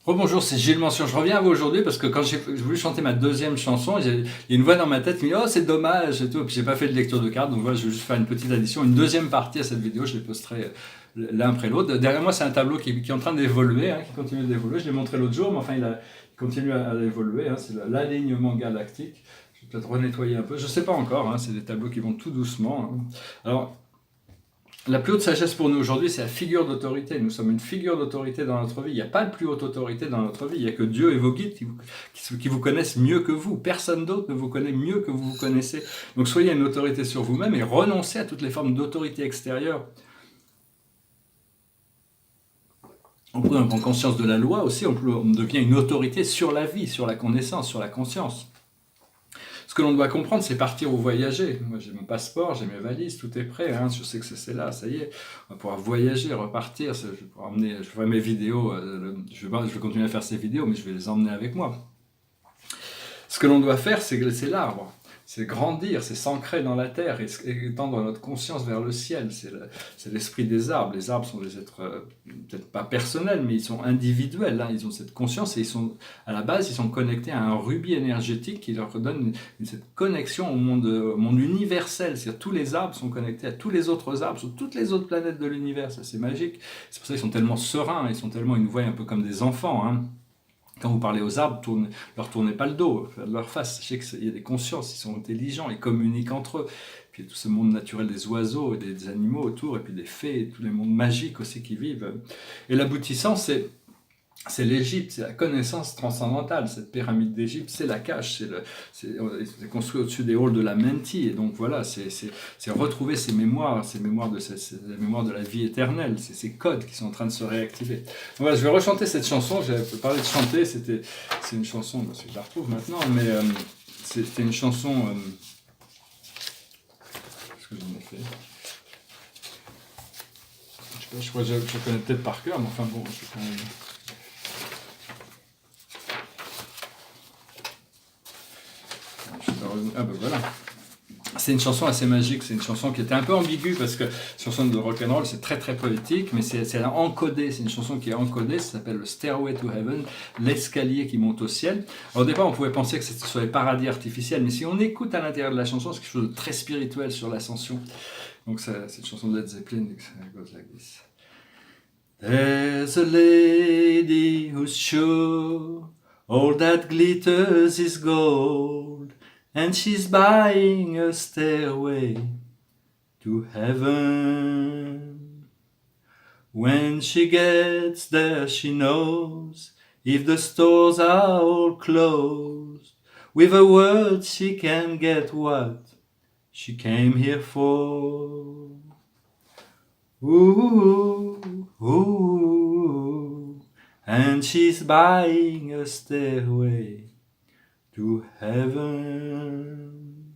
Rebonjour, c'est Gilles Mention. Je reviens à vous aujourd'hui parce que quand j'ai voulu chanter ma deuxième chanson, il y a une voix dans ma tête qui me dit oh c'est dommage et tout. Puis j'ai pas fait de lecture de cartes, donc voilà, je vais juste faire une petite addition, une deuxième partie à cette vidéo. Je les posterai l'un après l'autre. Derrière moi, c'est un tableau qui est en train d'évoluer, qui continue d'évoluer. Je l'ai montré l'autre jour, mais enfin il continue à évoluer. C'est l'alignement galactique. Je vais peut-être renettoyer un peu. Je sais pas encore. C'est des tableaux qui vont tout doucement. Alors la plus haute sagesse pour nous aujourd'hui, c'est la figure d'autorité. Nous sommes une figure d'autorité dans notre vie. Il n'y a pas de plus haute autorité dans notre vie. Il n'y a que Dieu et vos guides qui vous connaissent mieux que vous. Personne d'autre ne vous connaît mieux que vous vous connaissez. Donc soyez une autorité sur vous-même et renoncez à toutes les formes d'autorité extérieure. On prend conscience de la loi aussi, on devient une autorité sur la vie, sur la connaissance, sur la conscience. Ce que l'on doit comprendre, c'est partir ou voyager. Moi, j'ai mon passeport, j'ai mes valises, tout est prêt. Je sais que c'est là, ça y est. On va pouvoir voyager, repartir. Je vais pouvoir emmener, je ferai mes vidéos. Je vais continuer à faire ces vidéos, mais je vais les emmener avec moi. Ce que l'on doit faire, c'est l'arbre. C'est grandir, c'est s'ancrer dans la terre et étendre notre conscience vers le ciel. C'est l'esprit des arbres. Les arbres sont des êtres, peut-être pas personnels, mais ils sont individuels. Ils ont cette conscience et à la base, ils sont connectés à un rubis énergétique qui leur donne cette connexion au monde universel. C'est-à-dire tous les arbres sont connectés à tous les autres arbres sur toutes les autres planètes de l'univers. Ça, c'est magique. C'est pour ça qu'ils sont tellement sereins. Ils nous voient un peu comme des enfants. Quand vous parlez aux arbres, leur tournez pas le dos, de leur face. Sachez qu'il y a des consciences, ils sont intelligents, ils communiquent entre eux. Puis il y a tout ce monde naturel des oiseaux, des animaux autour, et puis des fées, et tous les mondes magiques aussi qui vivent. Et l'aboutissant, c'est l'Égypte, c'est la connaissance transcendantale. Cette pyramide d'Égypte, c'est la cache, c'est construit au-dessus des halls de la Menti. Et donc voilà, c'est retrouver ces mémoires la mémoire de la vie éternelle, c'est ces codes qui sont en train de se réactiver. Donc voilà, je vais rechanter cette chanson. J'avais parlé de chanter, c'est une chanson, parce que je la retrouve maintenant, mais c'était une chanson. Qu'est-ce que j'en ai fait? Je crois que je connais peut-être par cœur, mais enfin bon, je quand même. Ah ben voilà. C'est une chanson assez magique, c'est une chanson qui était un peu ambiguë parce que chanson de rock'n'roll c'est très très poétique, mais c'est encodé, c'est une chanson qui est encodée, ça s'appelle le Stairway to Heaven, l'escalier qui monte au ciel. Alors, au départ on pouvait penser que c'était sur les paradis artificiels, mais si on écoute à l'intérieur de la chanson, c'est quelque chose de très spirituel sur l'ascension. Donc c'est une chanson de Led Zeppelin, it goes like this. There's a lady who's sure all that glitters is gold, and she's buying a stairway to heaven. When she gets there, she knows if the stores are all closed, with a word she can get what she came here for. Ooh, ooh, and she's buying a stairway to heaven.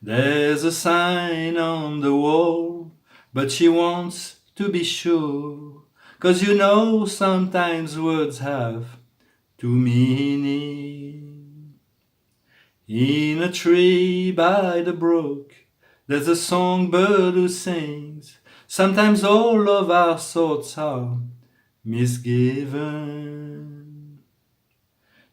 There's a sign on the wall, but she wants to be sure, 'cause sometimes words have two meanings. In a tree by the brook, there's a songbird who sings. Sometimes all of our thoughts are misgiven.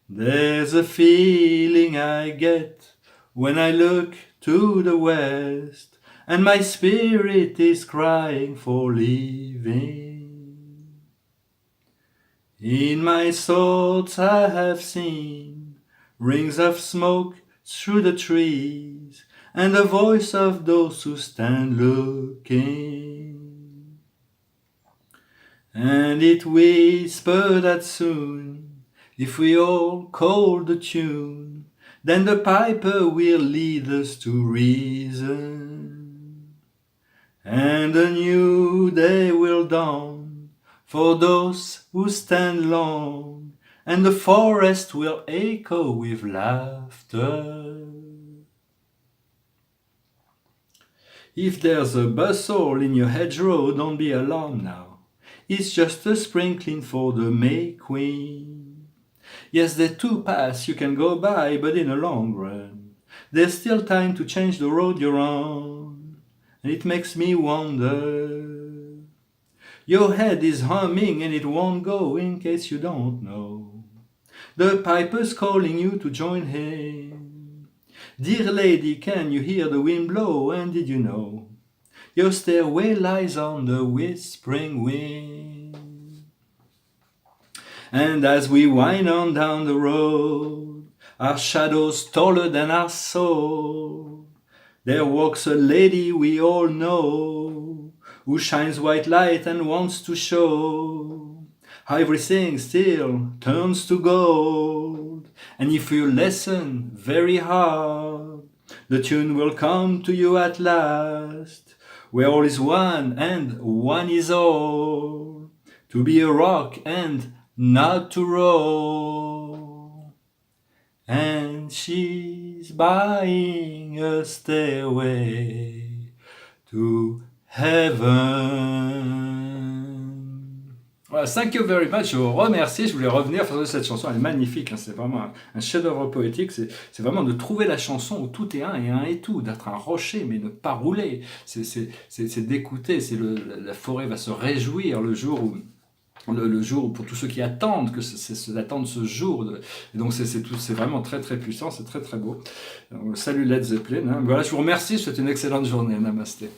There's a feeling I get when I look to the west, and my spirit is crying for leaving. In my thoughts I have seen rings of smoke through the trees, and the voice of those who stand looking. And it whispered that soon, if we all call the tune, then the piper will lead us to reason. And a new day will dawn for those who stand long, and the forest will echo with laughter. If there's a bustle in your hedgerow, don't be alarmed now. It's just a sprinkling for the May Queen. Yes, there are two paths you can go by, but in the long run, there's still time to change the road you're on. And it makes me wonder, Your head is humming and it won't go in case you don't know. The piper's calling you to join him. Dear lady, can you hear the wind blow? And did you know your stairway lies on the whispering wind? And as we wind on down the road, our shadows taller than our soul, there walks a lady we all know, who shines white light and wants to show how everything still turns to gold. And if you listen very hard, the tune will come to you at last, where all is one and one is all, to be a rock and not to roll. And she's buying a stairway to heaven. Voilà, thank you very much, je vous remercie, je voulais revenir sur cette chanson, elle est magnifique, hein, c'est vraiment un chef-d'œuvre poétique, c'est vraiment de trouver la chanson où tout est un et tout, d'être un rocher mais ne pas rouler, c'est d'écouter, la forêt va se réjouir le jour où le jour pour tous ceux qui attendent attendent ce jour et donc c'est vraiment très très puissant, c'est très très beau. Salut Led Zeppelin, hein. Voilà, je vous remercie, je vous souhaite une excellente journée, namasté.